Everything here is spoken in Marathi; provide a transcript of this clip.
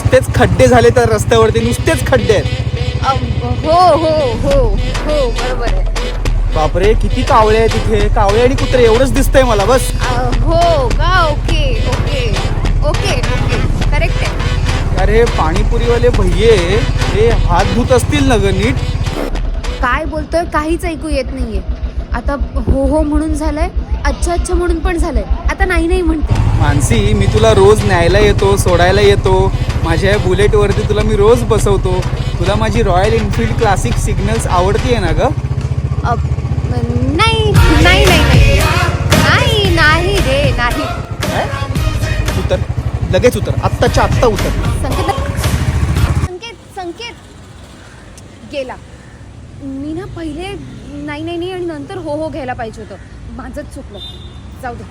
नुसतेच खड्डे झाले तर रस्त्यावरती, नुसतेच खड्डे आहेत. हो हो हो हो बरोबर आहे. बापरे, किती कावळे आहेत तिथे. कावळे आणि कुत्रे एवढंच दिसतंय मला बस. हो का. Okay okay okay okay correct आहे. अरे पाणीपुरीवाले भैये हे हात धुत असतील ना ग नीट. काय बोलतोय काहीच ऐकू येत नाहीये. आता हो हो म्हणून झालंय, अच्छा अच्छा म्हणून पण झालंय, आता नाही नाही म्हणते. मानसी, मी तुला रोज न्यायला येतो, सोडायला येतो, माझ्या बुलेटवरती तुला मी रोज बसवतो. तुला माझी रॉयल एनफील्ड क्लासिक सिग्नल्स आवडतीये ना ग? नाही नाही नाही नाही नाही रे नाही. उतर, लगेच उतर, आत्ताच्या आत्ता उतर. संकेत संकेत गेला. मी ना पहिले नाही नाही नाही आणि नंतर हो हो घ्यायला पाहिजे होतं. माझंच चुकलं, जाऊ दे.